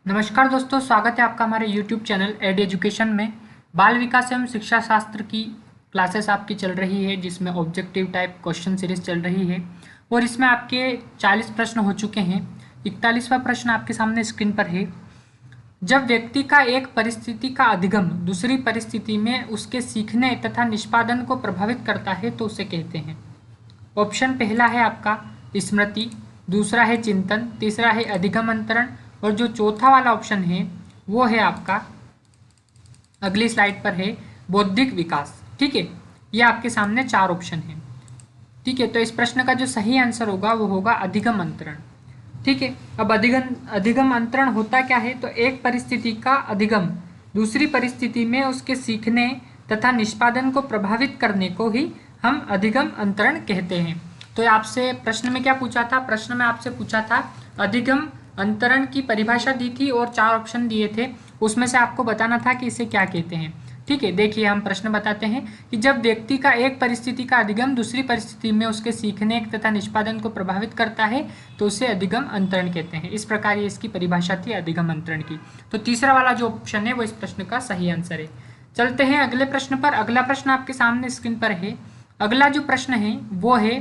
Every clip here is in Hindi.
नमस्कार दोस्तों, स्वागत है आपका हमारे YouTube चैनल एड एजुकेशन में। बाल विकास एवं शिक्षा शास्त्र की क्लासेस आपकी चल रही है, जिसमें ऑब्जेक्टिव टाइप क्वेश्चन सीरीज चल रही है और इसमें आपके 40 प्रश्न हो चुके हैं। 41वां प्रश्न आपके सामने स्क्रीन पर है। जब व्यक्ति का एक परिस्थिति का अधिगम दूसरी परिस्थिति में उसके सीखने तथा निष्पादन को प्रभावित करता है तो उसे कहते हैं। ऑप्शन पहला है आपका स्मृति, दूसरा है चिंतन, तीसरा है अधिगम अंतरण और जो चौथा वाला ऑप्शन है वो है आपका अगली स्लाइड पर है बौद्धिक विकास। ठीक है, ये आपके सामने 4 ऑप्शन है। ठीक है, तो इस प्रश्न का जो सही आंसर होगा वो होगा अधिगम अंतरण। ठीक है, अब अधिगम अंतरण होता क्या है? तो एक परिस्थिति का अधिगम दूसरी परिस्थिति में उसके सीखने तथा निष्पादन को प्रभावित करने को ही हम अधिगम अंतरण कहते हैं। तो आपसे प्रश्न में क्या पूछा था? प्रश्न में आपसे पूछा था अधिगम अंतरण की परिभाषा दी थी और 4 ऑप्शन दिए थे, उसमें से आपको बताना था कि इसे क्या कहते हैं। ठीक है, देखिए हम प्रश्न बताते हैं कि जब व्यक्ति का एक परिस्थिति का अधिगम दूसरी परिस्थिति में उसके सीखने तथा निष्पादन को प्रभावित करता है तो उसे अधिगम अंतरण कहते हैं। इस प्रकार ये इसकी परिभाषा थी अधिगम अंतरण की। तो तीसरा वाला जो ऑप्शन है वो इस प्रश्न का सही आंसर है। चलते हैं अगले प्रश्न पर। अगला प्रश्न आपके सामने स्क्रीन पर है। अगला जो प्रश्न है वो है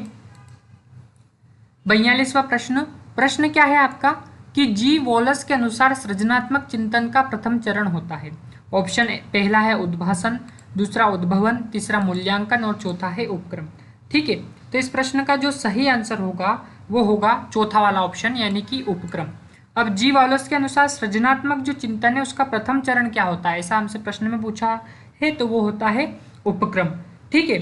42वां प्रश्न। प्रश्न क्या है आपका कि जी वॉलस के अनुसार सृजनात्मक चिंतन का प्रथम चरण होता है। ऑप्शन पहला है उद्भासन, दूसरा उद्भवन, तीसरा मूल्यांकन और चौथा है उपक्रम। ठीक है, तो इस प्रश्न का जो सही आंसर होगा वो होगा चौथा वाला ऑप्शन, यानी कि उपक्रम। अब जी वॉलस के अनुसार सृजनात्मक जो चिंतन है उसका प्रथम चरण क्या होता है, ऐसा हमसे प्रश्न में पूछा है, तो वो होता है उपक्रम। ठीक है,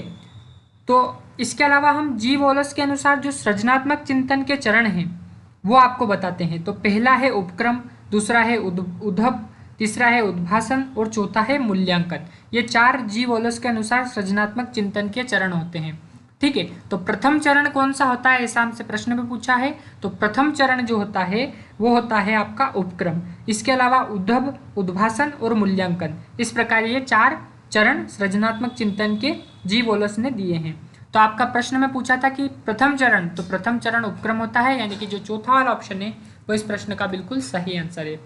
तो इसके अलावा हम जी वॉलस के अनुसार जो सृजनात्मक चिंतन के चरण हैं वो आपको बताते हैं। तो पहला है उपक्रम, दूसरा है उद्धव, तीसरा है उद्भासन और चौथा है मूल्यांकन। ये 4 जी वॉलस के अनुसार सृजनात्मक चिंतन के चरण होते हैं। ठीक है, तो प्रथम चरण कौन सा होता है, ऐसा हमसे प्रश्न में पूछा है। तो प्रथम चरण जो होता है वो होता है आपका उपक्रम। इसके अलावा उद्धव, उद्भासन और मूल्यांकन, इस प्रकार ये 4 चरण सृजनात्मक चिंतन के जी वॉलस ने दिए हैं। तो आपका प्रश्न में पूछा था कि प्रथम चरण, तो प्रथम चरण उपक्रम होता है, यानी कि जो चौथा वाला ऑप्शन है वो इस प्रश्न का बिल्कुल सही आंसर है।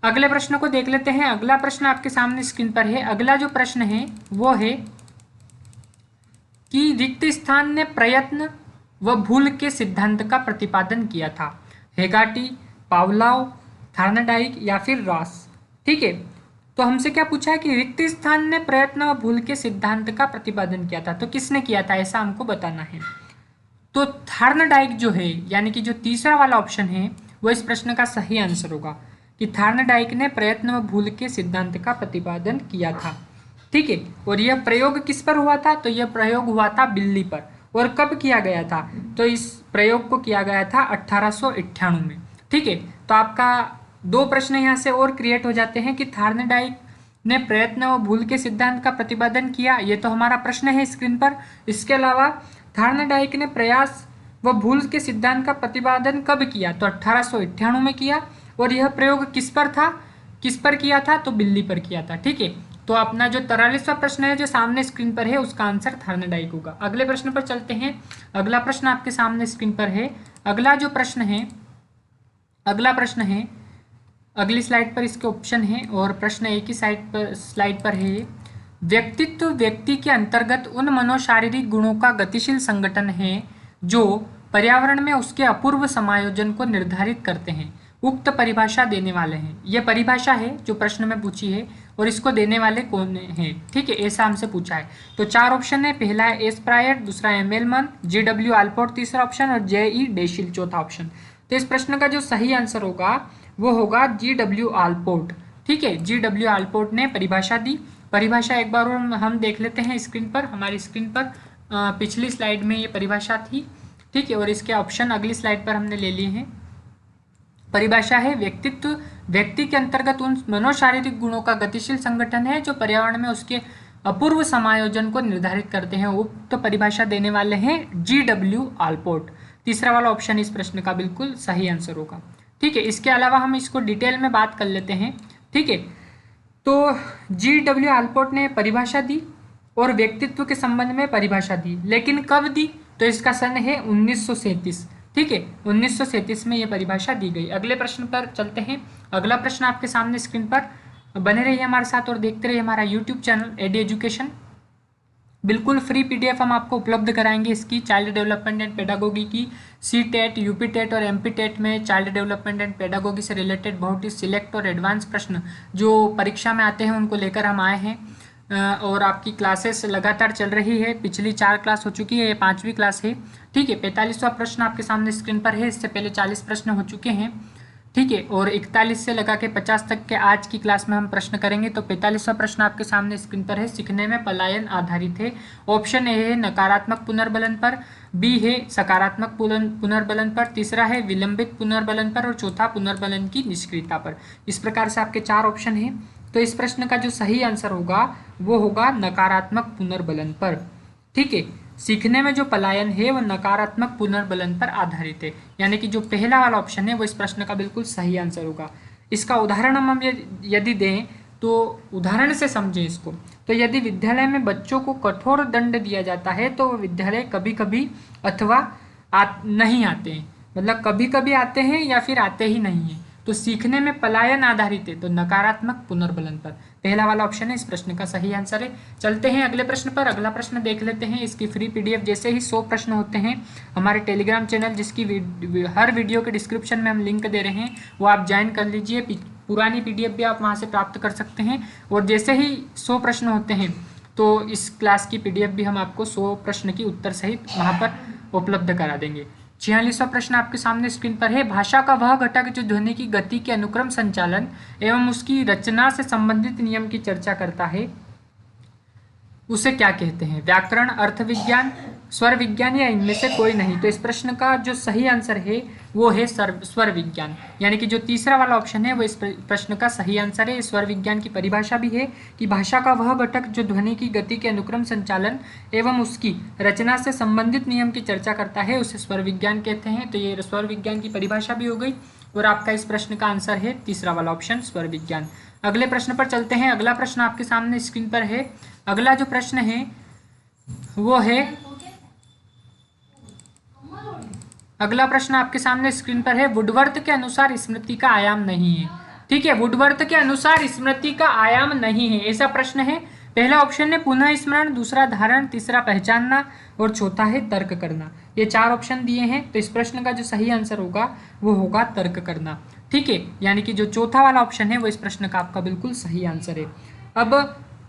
अगले प्रश्न को देख लेते हैं। अगला प्रश्न आपके सामने स्क्रीन पर है। अगला जो प्रश्न है वो है कि रिक्त स्थान ने प्रयत्न व भूल के सिद्धांत का प्रतिपादन किया था। हेगाटी, पावलोव, थार्नडाइक या फिर रॉस। ठीक है, तो हमसे क्या पूछा है कि रिक्त स्थान ने प्रयत्न व भूल के सिद्धांत का प्रतिपादन किया था, तो किसने किया था ऐसा हमको बताना है। तो थार्नडाइक जो है, यानी कि जो तीसरा वाला ऑप्शन है वो इस प्रश्न का सही आंसर होगा कि थार्नडाइक ने प्रयत्न व भूल के सिद्धांत का प्रतिपादन किया था। ठीक है, और यह प्रयोग किस पर हुआ था? तो यह प्रयोग हुआ था बिल्ली पर। और कब किया गया था? तो इस प्रयोग को किया गया था 1898 में। ठीक है, तो आपका 2 प्रश्न यहाँ से और क्रिएट हो जाते हैं कि थार्नडाइक ने प्रयत्न व भूल के सिद्धांत का प्रतिपादन किया, ये तो हमारा प्रश्न है स्क्रीन पर। इसके अलावा थार्नडाइक ने प्रयास व भूल के सिद्धांत का प्रतिपादन कब किया? तो 1898 में किया। और यह प्रयोग किस पर था, किस पर किया था? तो बिल्ली पर किया था। ठीक है, तो अपना जो 43वां प्रश्न है जो सामने स्क्रीन पर है उसका आंसर थार्नडाइक होगा। अगले प्रश्न पर चलते हैं। अगला प्रश्न आपके सामने स्क्रीन पर है। अगला जो प्रश्न है, अगला प्रश्न है, अगली स्लाइड पर इसके ऑप्शन है और प्रश्न एक ही स्लाइड पर है। व्यक्तित्व व्यक्ति के अंतर्गत उन मनोशारीरिक गुणों का गतिशील संगठन है जो पर्यावरण में उसके अपूर्व समायोजन को निर्धारित करते हैं। उक्त परिभाषा देने वाले हैं। यह परिभाषा है जो प्रश्न में पूछी है और इसको देने वाले कौन हैं? ठीक है, ऐसा हमसे पूछा है। तो 4 ऑप्शन है। पहला है एस प्रायर, दूसरा है मेलमन, JW आल्पोर्ट तीसरा ऑप्शन और JE डेशिल चौथा ऑप्शन। तो इस प्रश्न का जो सही आंसर होगा वो होगा JW आल्पोर्ट। ठीक है, JW आल्पोर्ट ने परिभाषा दी। परिभाषा एक बार और हम देख लेते हैं स्क्रीन पर। हमारी स्क्रीन पर पिछली स्लाइड में ये परिभाषा थी। ठीक है, और इसके ऑप्शन अगली स्लाइड पर हमने ले लिए हैं। परिभाषा है व्यक्तित्व व्यक्ति के अंतर्गत उन मनोशारीरिक गुणों का गतिशील संगठन है जो पर्यावरण में उसके अपूर्व समायोजन को निर्धारित करते हैं। उक्त परिभाषा देने वाले हैं JW आल्पोर्ट। तीसरा वाला ऑप्शन इस प्रश्न का बिल्कुल सही आंसर होगा। ठीक है, इसके अलावा हम इसको डिटेल में बात कर लेते हैं। ठीक है, तो JW आल्पोर्ट ने परिभाषा दी और व्यक्तित्व के संबंध में परिभाषा दी, लेकिन कब दी? तो इसका सन है 1937। ठीक है, 1937 में ये परिभाषा दी गई। अगले प्रश्न पर चलते हैं। अगला प्रश्न आपके सामने स्क्रीन पर, बने रहिए हमारे साथ और देखते रहिए हमारा यूट्यूब चैनल एडी एजुकेशन। बिल्कुल फ्री पीडीएफ हम आपको उपलब्ध कराएंगे इसकी, चाइल्ड डेवलपमेंट एंड पेडागोगी की। सी टेट, यूपी टेट और एमपी टेट में चाइल्ड डेवलपमेंट एंड पेडागोगी से रिलेटेड बहुत ही सिलेक्ट और एडवांस प्रश्न जो परीक्षा में आते हैं उनको लेकर हम आए हैं। और आपकी क्लासेस लगातार चल रही है, पिछली 4 क्लास हो चुकी है, ये 5वीं क्लास है। ठीक है, 45वां प्रश्न आपके सामने स्क्रीन पर है। इससे पहले 40 प्रश्न हो चुके हैं। ठीक है, और 41 से लगा के 50 तक के आज की क्लास में हम प्रश्न करेंगे। तो 45वां प्रश्न आपके सामने स्क्रीन पर है। सीखने में पलायन आधारित है। ऑप्शन ए है नकारात्मक पुनर्बलन पर, बी है सकारात्मक पुनर्बलन पर, तीसरा है विलंबित पुनर्बलन पर और चौथा पुनर्बलन की निष्क्रियता पर। इस प्रकार से आपके 4 ऑप्शन हैं। तो इस प्रश्न का जो सही आंसर होगा वो होगा नकारात्मक पुनर्बलन पर। ठीक है, सीखने में जो पलायन है वो नकारात्मक पुनर्बलन पर आधारित है, यानी कि जो पहला वाला ऑप्शन है वो इस प्रश्न का बिल्कुल सही आंसर होगा। इसका उदाहरण हम यदि दें तो उदाहरण से समझें इसको। तो यदि विद्यालय में बच्चों को कठोर दंड दिया जाता है तो वो विद्यालय कभी कभी अथवा नहीं आते हैं, मतलब कभी कभी आते हैं या फिर आते ही नहीं हैं। तो सीखने में पलायन आधारित है तो नकारात्मक पुनर्बलन पर, पहला वाला ऑप्शन है इस प्रश्न का सही आंसर है। चलते हैं अगले प्रश्न पर। अगला प्रश्न देख लेते हैं। इसकी फ्री पीडीएफ जैसे ही 100 प्रश्न होते हैं हमारे टेलीग्राम चैनल, जिसकी हर वीडियो के डिस्क्रिप्शन में हम लिंक दे रहे हैं, वो आप ज्वाइन कर लीजिए। पुरानी पीडीएफ भी आप वहाँ से प्राप्त कर सकते हैं। और जैसे ही 100 प्रश्न होते हैं तो इस क्लास की पीडीएफ भी हम आपको 100 प्रश्न की उत्तर सहित वहाँ पर उपलब्ध करा देंगे। 46वां प्रश्न आपके सामने स्क्रीन पर है। भाषा का वह घटक जो ध्वनि की गति के अनुक्रम संचालन एवं उसकी रचना से संबंधित नियम की चर्चा करता है, उसे क्या कहते हैं? व्याकरण, अर्थ विज्ञान, स्वर विज्ञान या इनमें से कोई नहीं। तो इस प्रश्न का जो सही आंसर है वो है स्वर विज्ञान, यानी कि जो तीसरा वाला ऑप्शन है वो इस प्रश्न का सही आंसर है। स्वर विज्ञान की परिभाषा भी है कि भाषा का वह घटक जो ध्वनि की गति के अनुक्रम संचालन एवं उसकी रचना से संबंधित नियम की चर्चा करता है, उसे स्वर विज्ञान कहते हैं। तो ये स्वर विज्ञान की परिभाषा भी हो गई और आपका इस प्रश्न का आंसर है तीसरा वाला ऑप्शन, स्वर विज्ञान। अगले प्रश्न पर चलते हैं। अगला प्रश्न आपके सामने स्क्रीन पर है। अगला जो प्रश्न है वो है, अगला प्रश्न आपके सामने स्क्रीन पर है। वुडवर्थ के अनुसार स्मृति का आयाम नहीं है। ठीक है, वुडवर्थ के अनुसार स्मृति का आयाम नहीं है, ऐसा प्रश्न है। पहला ऑप्शन है पुनः स्मरण, दूसरा धारण, तीसरा पहचानना और चौथा है तर्क करना। ये 4 ऑप्शन दिए हैं। तो इस प्रश्न का जो सही आंसर होगा वो होगा तर्क करना। ठीक है, यानी कि जो चौथा वाला ऑप्शन है वो इस प्रश्न का आपका बिल्कुल सही आंसर है। अब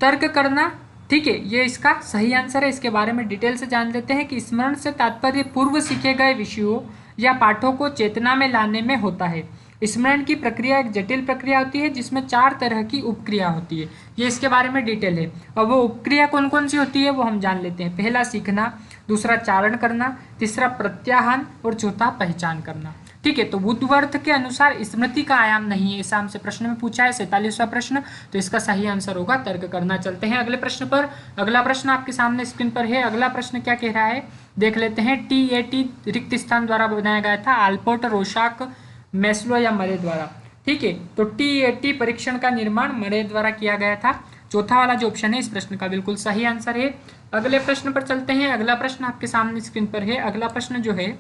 तर्क करना, ठीक है, ये इसका सही आंसर है। इसके बारे में डिटेल से जान लेते हैं कि स्मरण से तात्पर्य पूर्व सीखे गए विषयों या पाठों को चेतना में लाने में होता है। स्मरण की प्रक्रिया एक जटिल प्रक्रिया होती है जिसमें 4 तरह की उपक्रिया होती है। ये इसके बारे में डिटेल है। और वो उपक्रिया कौन कौन सी होती है वो हम जान लेते हैं। पहला सीखना, दूसरा चारण करना, तीसरा प्रत्याहान और चौथा पहचान करना। ठीक है, तो वुडवर्थ के अनुसार स्मृति का आयाम नहीं है, ऐसा हमसे प्रश्न में पूछा है, 47वां प्रश्न। तो इसका सही आंसर होगा तर्क करना। चलते हैं अगले प्रश्न पर। अगला प्रश्न आपके सामने स्क्रीन पर है। अगला प्रश्न क्या कह रहा है देख लेते हैं। TAT रिक्त स्थान द्वारा बनाया गया था, आल्पोर्ट, रोशाक, मैस्लो या मरे द्वारा। ठीक है, तो TAT परीक्षण का निर्माण मरे द्वारा किया गया था। चौथा वाला जो ऑप्शन है इस प्रश्न का बिल्कुल सही आंसर है। अगले प्रश्न पर चलते हैं। अगला प्रश्न आपके सामने स्क्रीन पर है। अगला प्रश्न जो है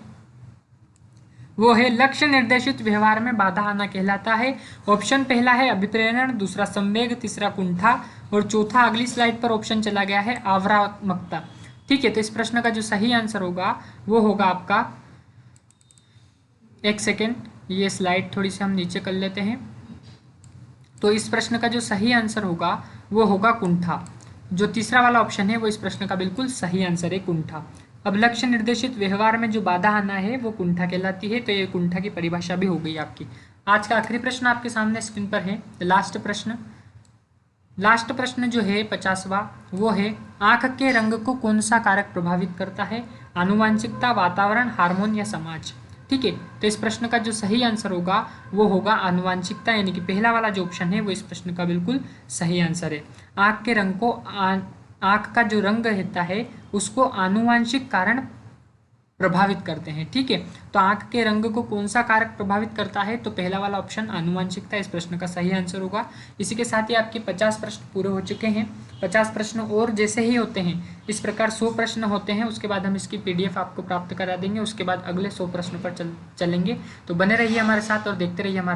वो है लक्ष्य निर्देशित व्यवहार में बाधा आना कहलाता है। ऑप्शन पहला है अभिप्रेरण, दूसरा संवेग, तीसरा कुंठा और चौथा अगली स्लाइड पर ऑप्शन चला गया है आव्रात्मकता। ठीक है, तो इस प्रश्न का जो सही आंसर होगा वो होगा आपका, एक सेकेंड, ये स्लाइड थोड़ी सी हम नीचे कर लेते हैं। तो इस प्रश्न का जो सही आंसर होगा वो होगा कुंठा। जो तीसरा वाला ऑप्शन है वो इस प्रश्न का बिल्कुल सही आंसर है, कुंठा। अब लक्ष्य निर्देशित व्यवहार में जो बाधा आना है वो कुंठा कहलाती है। तो ये कुंठा की परिभाषा भी हो गई आपकी। आज का आखिरी प्रश्न आपके सामने स्क्रीन पर है, लास्ट प्रश्न। लास्ट प्रश्न जो है 50वां, वो है आंख के रंग को कौन सा कारक प्रभावित करता है? आनुवांशिकता, वातावरण, हार्मोन या समाज। ठीक है, तो इस प्रश्न का जो सही आंसर होगा वो होगा आनुवांशिकता, यानी कि पहला वाला जो ऑप्शन है वो इस प्रश्न का बिल्कुल सही आंसर है। आंख के रंग को आंख का जो रंग रहता है उसको आनुवांशिक कारण प्रभावित करते हैं। ठीक है, तो आंख के रंग को कौन सा कारक प्रभावित करता है? तो पहला वाला ऑप्शन आनुवांशिकता इस प्रश्न का सही आंसर होगा। इसी के साथ ही आपके 50 प्रश्न पूरे हो चुके हैं। 50 प्रश्न और जैसे ही होते हैं इस प्रकार 100 प्रश्न होते हैं, उसके बाद हम इसकी PDF आपको प्राप्त करा देंगे। उसके बाद अगले 100 प्रश्नों पर चलेंगे। तो बने रहिए हमारे साथ और देखते रहिए हमारा